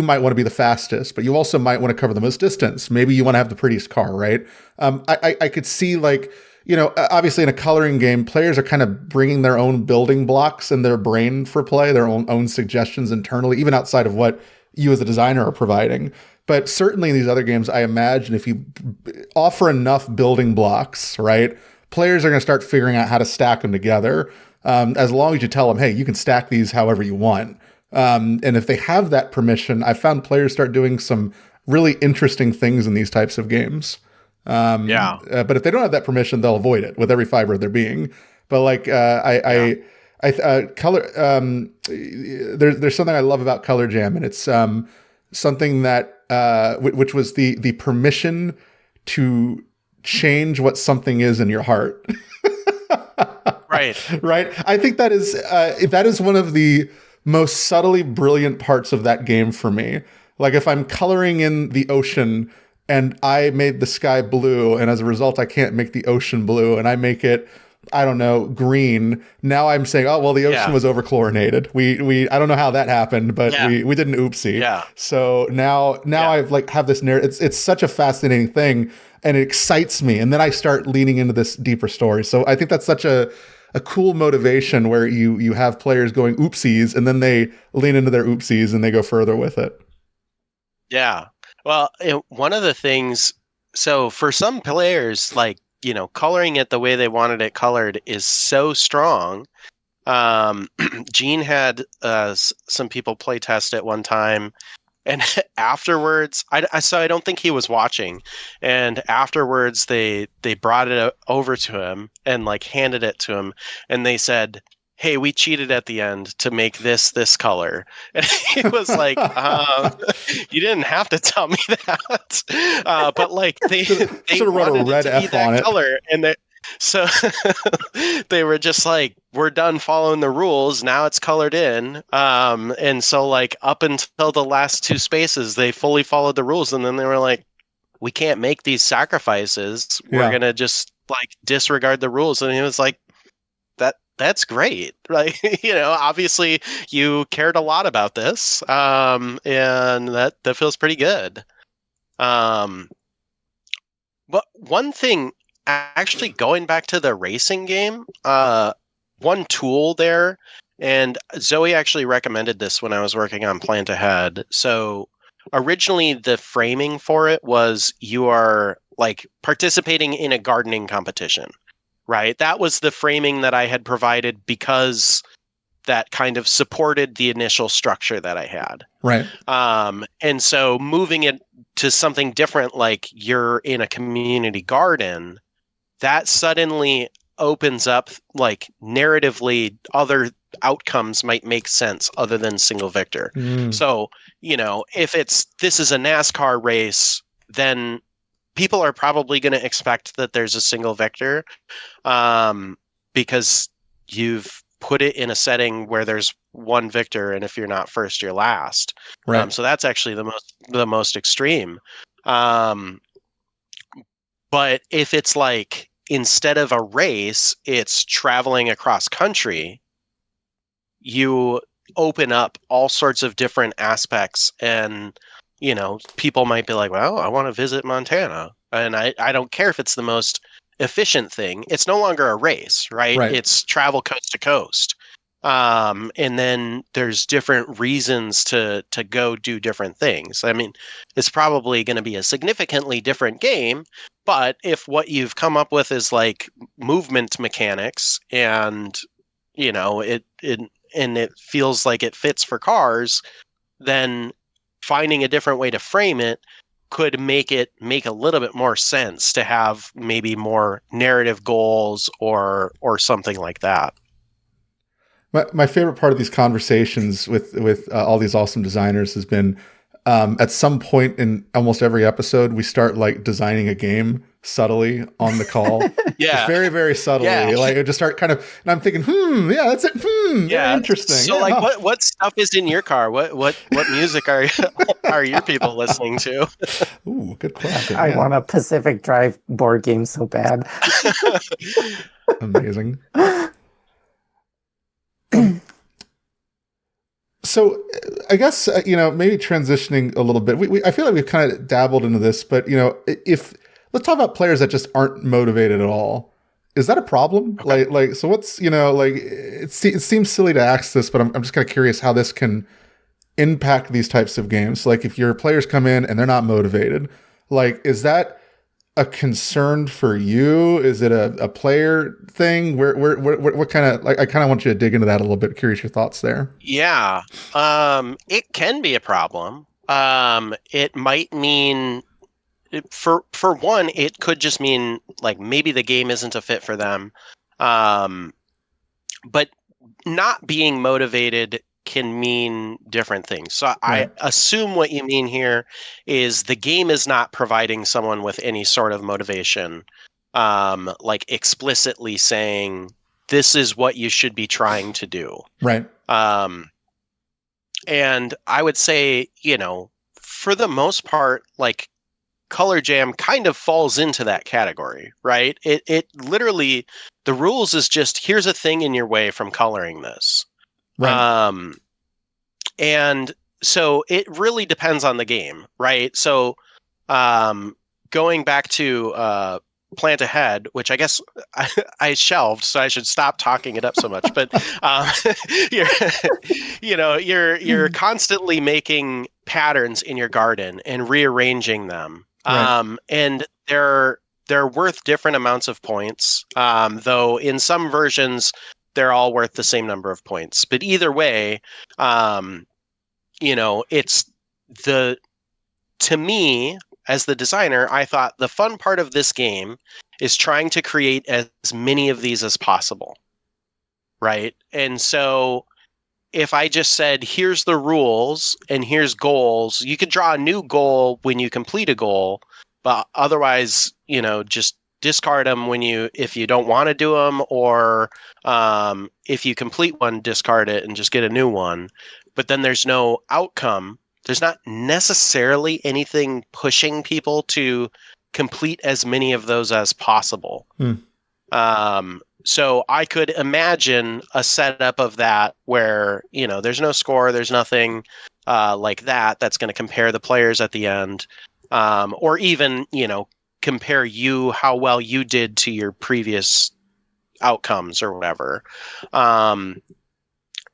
might want to be the fastest, but you also might want to cover the most distance. Maybe you want to have the prettiest car, right? I could see like obviously in a coloring game, players are kind of bringing their own building blocks in their brain for play, their own suggestions internally, even outside of what you as a designer are providing. But certainly in these other games, I imagine if you offer enough building blocks, right, players are going to start figuring out how to stack them together. As long as you tell them, hey, you can stack these however you want. And if they have that permission, I found players start doing some really interesting things in these types of games. But if they don't have that permission, they'll avoid it with every fiber of their being. But like, color, there's something I love about Color Jam, and it's something that which was the permission to change what something is in your heart. Right. Right. I think that is one of the most subtly brilliant parts of that game for me. Like if I'm coloring in the ocean and I made the sky blue, and as a result, I can't make the ocean blue, and I make it, I don't know, green. Now I'm saying, oh, well, the ocean was over-chlorinated. I don't know how that happened, but we did an oopsie. Yeah. So now I've like have this narrative. It's such a fascinating thing, and it excites me. And then I start leaning into this deeper story. So I think that's such a cool motivation where you have players going oopsies, and then they lean into their oopsies and they go further with it. Yeah. Well, one of the things, so for some players, like, coloring it the way they wanted it colored is so strong. Gene had some people play test it one time, and afterwards, so I don't think he was watching. And afterwards, they brought it over to him and like handed it to him, and they said, hey, we cheated at the end to make this color. And he was like, you didn't have to tell me that. But like they wanted a red F on it. Color, and so they were just like, we're done following the rules. Now it's colored in. And so like up until the last two spaces, they fully followed the rules. And then they were like, we can't make these sacrifices. We're going to just like disregard the rules. And he was like, that's great. Like, obviously you cared a lot about this. And that feels pretty good. But one thing, actually going back to the racing game, one tool there, and Zoe actually recommended this when I was working on Plant Ahead. So originally the framing for it was you are like participating in a gardening competition. Right. That was the framing that I had provided because that kind of supported the initial structure that I had. Right. And so moving it to something different, like you're in a community garden, that suddenly opens up, like narratively, other outcomes might make sense other than single victor. So, if this is a NASCAR race, then people are probably going to expect that there's a single victor, because you've put it in a setting where there's one victor, and if you're not first, you're last. Right. So that's actually the most extreme. But if it's like instead of a race, it's traveling across country, you open up all sorts of different aspects, and people might be like, well, I want to visit Montana. And I don't care if it's the most efficient thing. It's no longer a race, right? It's travel coast to coast. And then there's different reasons to go do different things. I mean, it's probably going to be a significantly different game, but if what you've come up with is like movement mechanics and, it feels like it fits for cars, then finding a different way to frame it could make a little bit more sense to have maybe more narrative goals or something like that. My favorite part of these conversations with all these awesome designers has been at some point in almost every episode, we start like designing a game subtly on the call. Yeah. Very, very subtly. Yeah. Like it just start kind of, and I'm thinking, yeah, that's it. Very interesting. So like what stuff is in your car? What music are your people listening to? Ooh, good question. I want a Pacific Drive board game so bad. Amazing. So I guess, maybe transitioning a little bit, I feel like we've kind of dabbled into this, but, let's talk about players that just aren't motivated at all. Is that a problem? Okay. So what's, like it seems silly to ask this, but I'm just kind of curious how this can impact these types of games. Like if your players come in and they're not motivated, like is that a concern for you? Is it a player thing? What kind of, like, I kind of want you to dig into that a little bit. Curious your thoughts there. Yeah. It can be a problem. It might mean for one, it could just mean like maybe the game isn't a fit for them. Um, but not being motivated can mean different things. So I Right. assume what you mean here is the game is not providing someone with any sort of motivation, like explicitly saying this is what you should be trying to do. Right. Um, and I would say, for the most part, like Color Jam kind of falls into that category, right? It literally, the rules is just here's a thing in your way from coloring this. Right. Um, and so it really depends on the game, right? So um, going back to Plant Ahead, which I guess I shelved, so I should stop talking it up so much. But um, you're, you're constantly making patterns in your garden and rearranging them, Right. and they're worth different amounts of points. Though in some versions they're all worth the same number of points. But either way, um, it's the to me, as the designer, I thought the fun part of this game is trying to create as many of these as possible, right? And so if I just said, here's the rules and here's goals, you could draw a new goal when you complete a goal, but otherwise, just discard them if you don't want to do them, or if you complete one, discard it and just get a new one. But then there's no outcome. There's not necessarily anything pushing people to complete as many of those as possible. Hmm. So I could imagine a setup of that where, there's no score, there's nothing like that that's going to compare the players at the end, or even, compare how well you did to your previous outcomes or whatever.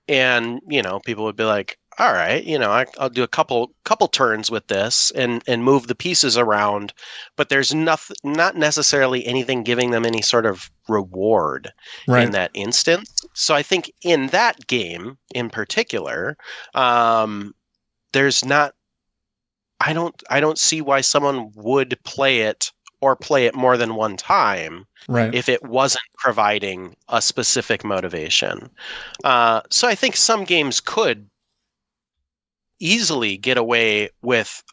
And people would be like, all right, I'll do a couple turns with this and move the pieces around, but there's not necessarily anything giving them any sort of reward in Right. that instance. So I think in that game in particular, there's not. I don't see why someone would play it or play it more than one time Right. if it wasn't providing a specific motivation. So I think some games could easily get away with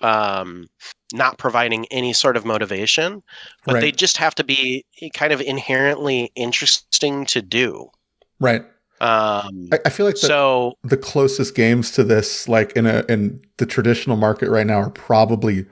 not providing any sort of motivation, but they Right. just have to be kind of inherently interesting to do. Right. I feel like So the closest games to this, like in the traditional market right now, are probably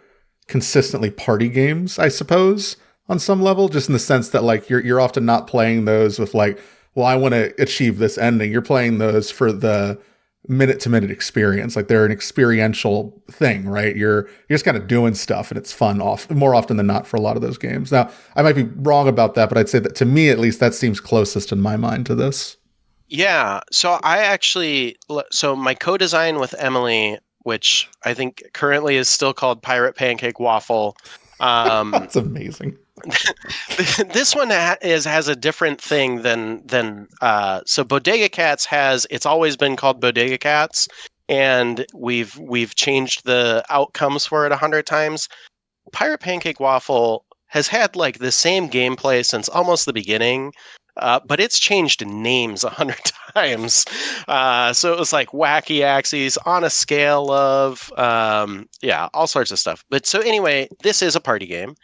consistently party games, I suppose, on some level, just in the sense that like you're often not playing those with like, well, I want to achieve this ending. You're playing those for the minute to minute experience. Like they're an experiential thing, right? You're just kind of doing stuff and it's fun more often than not for a lot of those games. Now, I might be wrong about that, but I'd say that to me at least that seems closest in my mind to this. yeah, so my co-design with Emily, which I think currently is still called Pirate Pancake Waffle. That's amazing. This one has a different thing than so Bodega Cats it's always been called Bodega Cats, and we've changed the outcomes for it 100 times. Pirate Pancake Waffle has had like the same gameplay since almost the beginning, but it's changed names 100 times. So it was like Wacky Axes on a scale of, all sorts of stuff. But so anyway, this is a party game,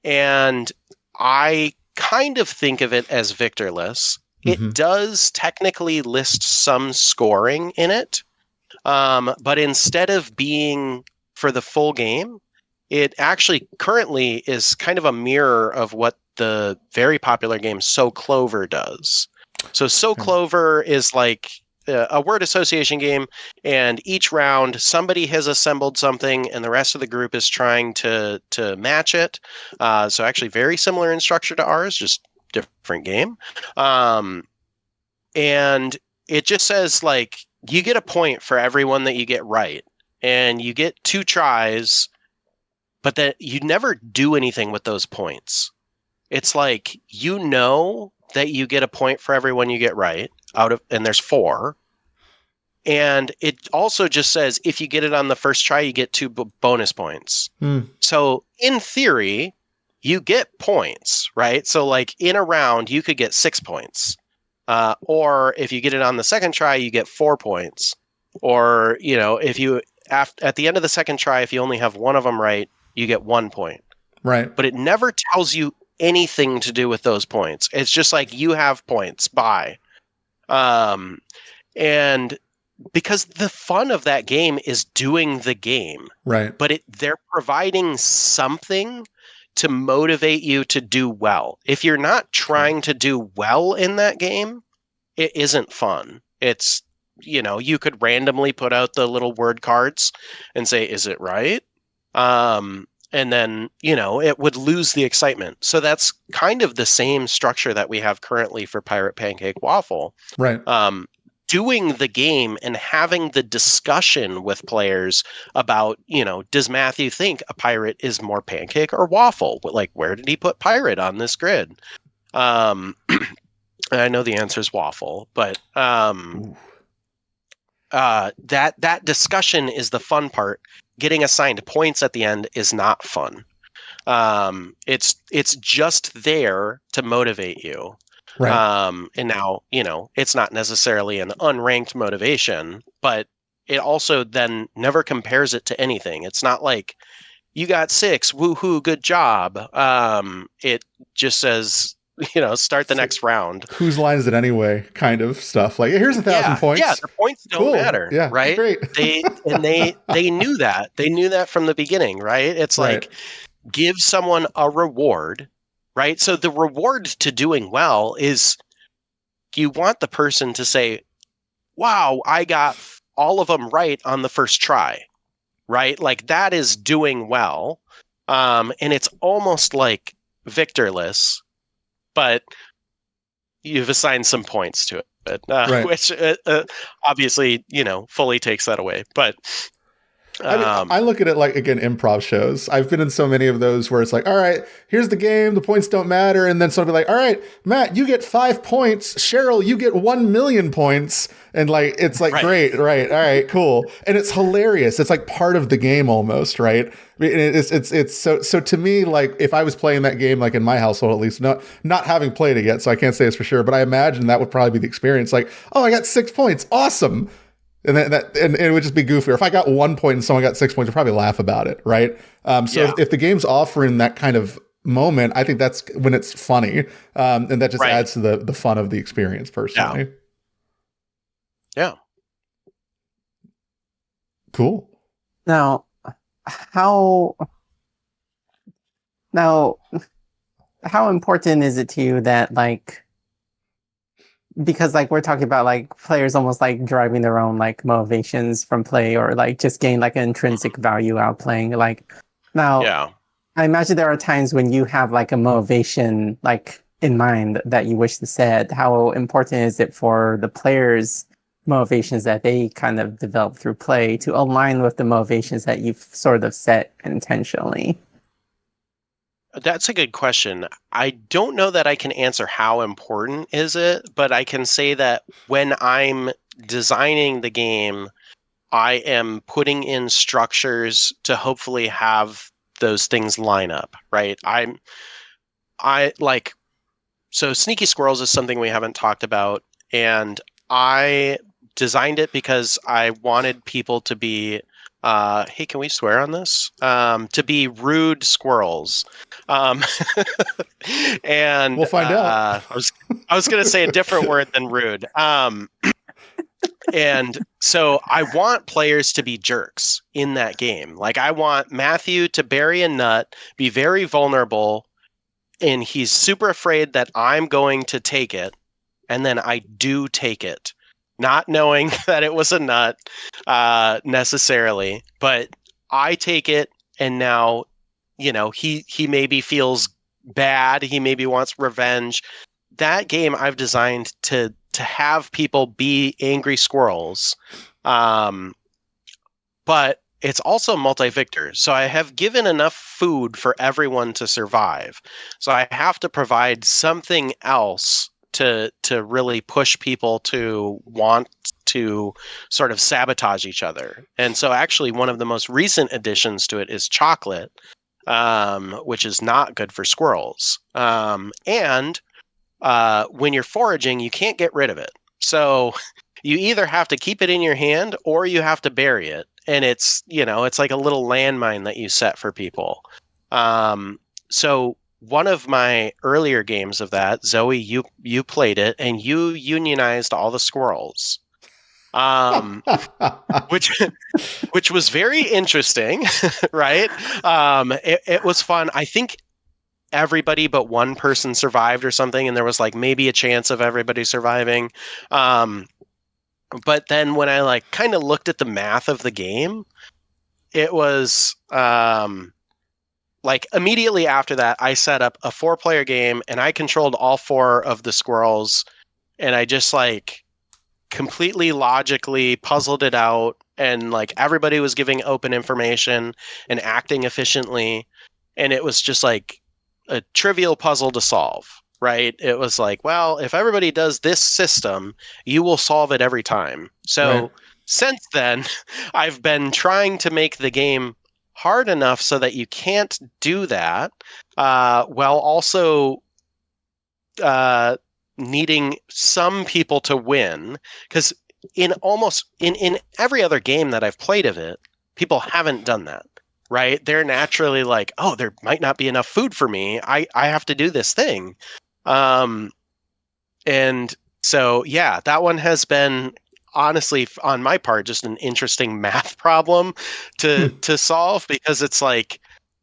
and I kind of think of it as victorless. Mm-hmm. It does technically list some scoring in it, but instead of being for the full game, it actually currently is kind of a mirror of what the very popular game So Clover does. So Okay. Clover is like a word association game, and each round somebody has assembled something, and the rest of the group is trying to match it. So actually, very similar in structure to ours, just different game. And it just says, like, you get a point for every one that you get right. And you get 2 tries, but that you never do anything with those points. It's like, you know that you get a point for every one you get right, and there's 4. And it also just says, if you get it on the first try, you get 2 bonus points. So in theory, you get points, right? So like in a round, you could get 6 points. Or if you get it on the second try, you get 4 points. Or, you know, if you at the end of the second try, if you only have one of them right, you get 1 point. Right. But it never tells you anything to do with those points. It's just like, you have points, bye. And because the fun of that game is doing the game. Right. But they're providing something to motivate you to do well. If you're not trying to do well in that game, it isn't fun. It's, you know, you could randomly put out the little word cards and say, is it right? And then, you know, it would lose the excitement. So that's kind of the same structure that we have currently for Pirate Pancake Waffle. Right. Doing the game and having the discussion with players about, you know, does Matthew think a pirate is more pancake or waffle? Like, where did he put pirate on this grid? I know the answer is waffle, but that discussion is the fun part. Getting assigned points at the end is not fun. It's just there to motivate you. Right. And now, you know, it's not necessarily an unranked motivation, but it also then never compares it to anything. It's not like, you got 6, woohoo, good job. It just says, you know, start the next round. Whose line is it anyway? Kind of stuff. Like, here's 1,000 points. Yeah, the points don't matter. Yeah, right? Great. They knew that. They knew that from the beginning, right? It's like, give someone a reward. Right. So the reward to doing well is, you want the person to say, wow, I got all of them right on the first try. Right. Like, that is doing well. And it's almost like victorless, but you've assigned some points to it, which obviously, you know, fully takes that away. But I mean, I look at it like, again, improv shows. I've been in so many of those where it's like, all right, here's the game. The points don't matter. And then somebody like, all right, Matt, you get 5 points. Cheryl, you get 1,000,000 points. And like, it's like, great. Right. All right, cool. And it's hilarious. It's like part of the game almost. Right. I mean, it's so to me, like, if I was playing that game, like in my household, at least not having played it yet, so I can't say this for sure, but I imagine that would probably be the experience. Like, oh, I got 6 points. Awesome. And it would just be goofier. If I got 1 point and someone got 6 points, I'd probably laugh about it, right? If the game's offering that kind of moment, I think that's when it's funny, and that just adds to the fun of the experience, personally. Yeah. Cool. Now, how important is it to you that, like, because like we're talking about like players almost like driving their own like motivations from play, or like just gain like an intrinsic value out playing, like, now I imagine there are times when you have like a motivation like in mind that you wish to set. How important is it for the players' motivations that they kind of develop through play to align with the motivations that you've sort of set intentionally? That's a good question. I don't know that I can answer how important is it, but I can say that when I'm designing the game, I am putting in structures to hopefully have those things line up, right? So Sneaky Squirrels is something we haven't talked about, and I designed it because I wanted people to be hey, can we swear on this? To be rude squirrels. And we'll find out. I was going to say a different word than rude. And so I want players to be jerks in that game. Like, I want Matthew to bury a nut, be very vulnerable, and he's super afraid that I'm going to take it. And then I do take it, not knowing that it was a nut necessarily, but I take it, and now, you know, he maybe feels bad. He maybe wants revenge. That game I've designed to have people be angry squirrels. But it's also multi-victor. So I have given enough food for everyone to survive. So I have to provide something else to really push people to want to sort of sabotage each other. And so actually one of the most recent additions to it is chocolate, which is not good for squirrels. And when you're foraging, you can't get rid of it. So you either have to keep it in your hand or you have to bury it. And it's, it's like a little landmine that you set for people. So one of my earlier games of that, Zoe, you played it and you unionized all the squirrels. Which which was very interesting, right? It was fun. I think everybody but one person survived or something, and there was like maybe a chance of everybody surviving. But then when I like kind of looked at the math of the game, it was like immediately after that, I set up a 4-player game and I controlled all 4 of the squirrels, and I just like completely logically puzzled it out, and like everybody was giving open information and acting efficiently, and it was just like a trivial puzzle to solve, right? It was like, well, if everybody does this system, you will solve it every time. Right. So since then, I've been trying to make the game hard enough so that you can't do that, while also uh, needing some people to win. Because in every other game that I've played of it, people haven't done that. Right? They're naturally like, oh, there might not be enough food for me. I have to do this thing. And so, yeah, that one has been honestly on my part just an interesting math problem to solve, because it's like,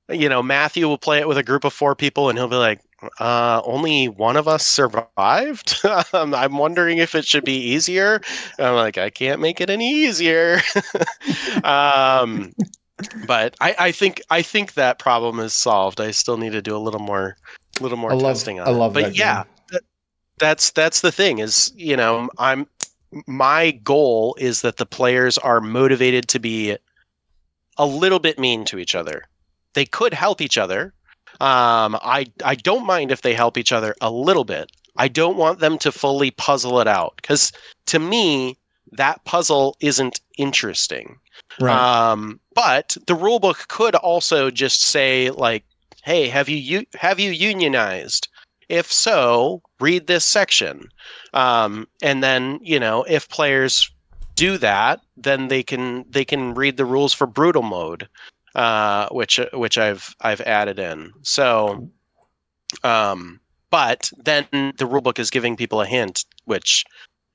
Matthew will play it with a group of 4 people and he'll be like, only one of us survived. I'm wondering if it should be easier. And I'm like, I can't make it any easier. um, but I think that problem is solved. I still need to do a little more testing I on it. love But that yeah, game. that's the thing is, my goal is that the players are motivated to be a little bit mean to each other. They could help each other. I don't mind if they help each other a little bit. I don't want them to fully puzzle it out, because to me that puzzle isn't interesting. Right. But the rule book could also just say like, "Hey, have you unionized? If so, read this section." And then if players do that, then they can read the rules for brutal mode, which I've added in. So, but then the rulebook is giving people a hint, which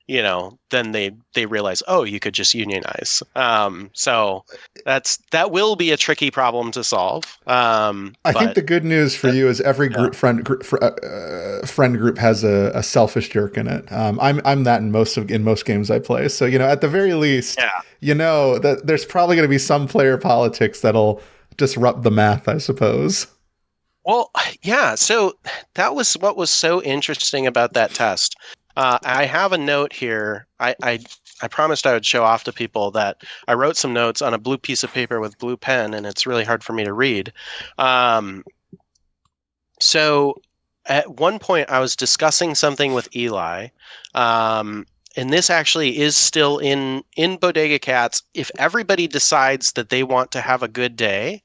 then they realize, oh, you could just unionize. So that will be a tricky problem to solve. I think But the good news for that, you is every yeah, friend group has a selfish jerk in it. I'm that in most games I play. So at the very least, yeah. that there's probably going to be some player politics that'll disrupt the math, I suppose. Well, yeah. So that was what was so interesting about that test. I have a note here. I promised I would show off to people that I wrote some notes on a blue piece of paper with blue pen, and it's really hard for me to read. Um, so at one point, I was discussing something with Eli, and this actually is still in Bodega Cats. If everybody decides that they want to have a good day,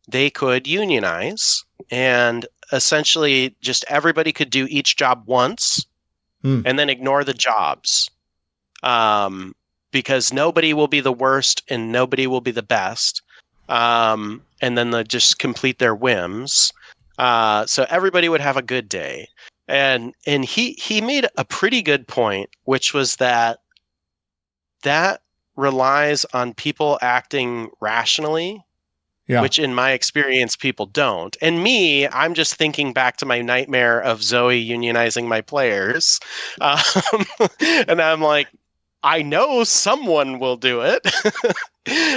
they could unionize, and essentially just everybody could do each job once Hmm. and then ignore the jobs, because nobody will be the worst and nobody will be the best, and then they just complete their whims, so everybody would have a good day. And he made a pretty good point, which was that relies on people acting rationally, Yeah. which in my experience people don't. And me, I'm just thinking back to my nightmare of Zoe unionizing my players. Um, and I'm like, I know someone will do it.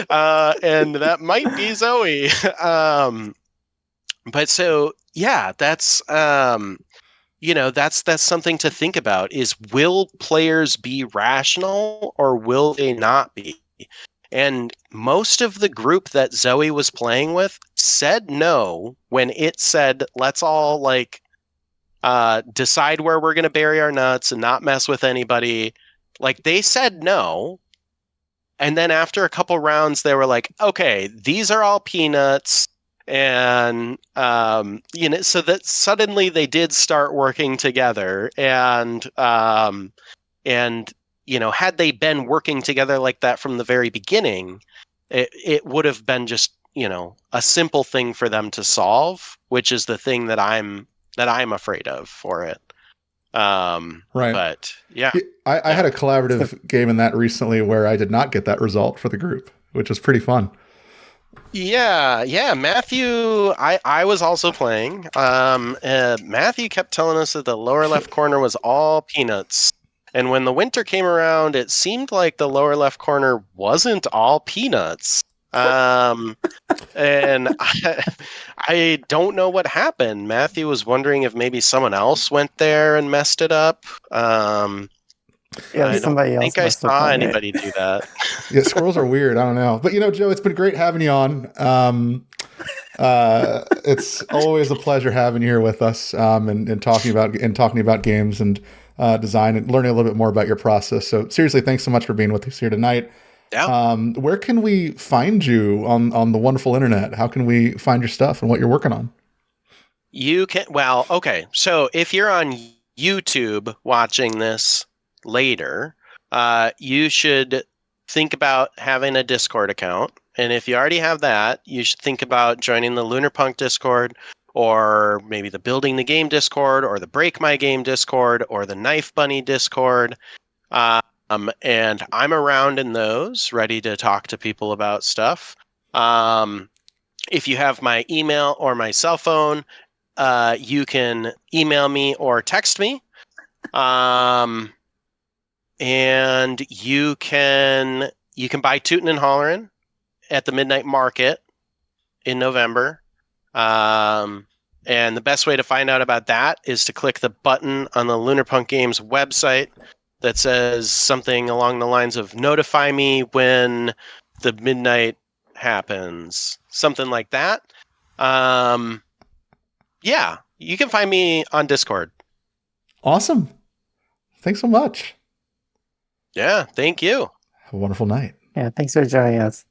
And that might be Zoe. But so yeah, that's that's something to think about is will players be rational or will they not be? And most of the group that Zoe was playing with said no when it said, let's all like decide where we're going to bury our nuts and not mess with anybody. Like they said no. And then after a couple rounds, they were like, okay, these are all peanuts. And, so that suddenly they did start working together. And, had they been working together like that from the very beginning, it would have been just, a simple thing for them to solve, which is the thing that I'm afraid of for it. Right. But yeah. I had a collaborative game in that recently where I did not get that result for the group, which was pretty fun. Yeah, Matthew, I was also playing. Matthew kept telling us that the lower left corner was all peanuts. And when the winter came around, it seemed like the lower left corner wasn't all peanuts. And I don't know what happened. Matthew was wondering if maybe someone else went there and messed it up. Yeah, I don't somebody else think I must have saw done it. anybody do that. Yeah, squirrels are weird. I don't know. But, Joe, it's been great having you on. It's always a pleasure having you here with us and talking about games and design and learning a little bit more about your process. So seriously, thanks so much for being with us here tonight. Yeah. Where can we find you on the wonderful internet? How can we find your stuff and what you're working on? You can, well, okay. So if you're on YouTube watching this later, you should think about having a Discord account. And if you already have that, you should think about joining the Lunar Punk Discord, or maybe the Building the Game Discord, or the Break My Game Discord, or the Knife Bunny Discord. And I'm around in those, ready to talk to people about stuff. If you have my email or my cell phone, you can email me or text me. And you can buy Tootin' and Hollerin' at the Midnight Market in November. And the best way to find out about that is to click the button on the Lunar Punk Games website that says something along the lines of notify me when the midnight happens. Something like that. Yeah, you can find me on Discord. Awesome. Thanks so much. Yeah, thank you. Have a wonderful night. Yeah, thanks for joining us.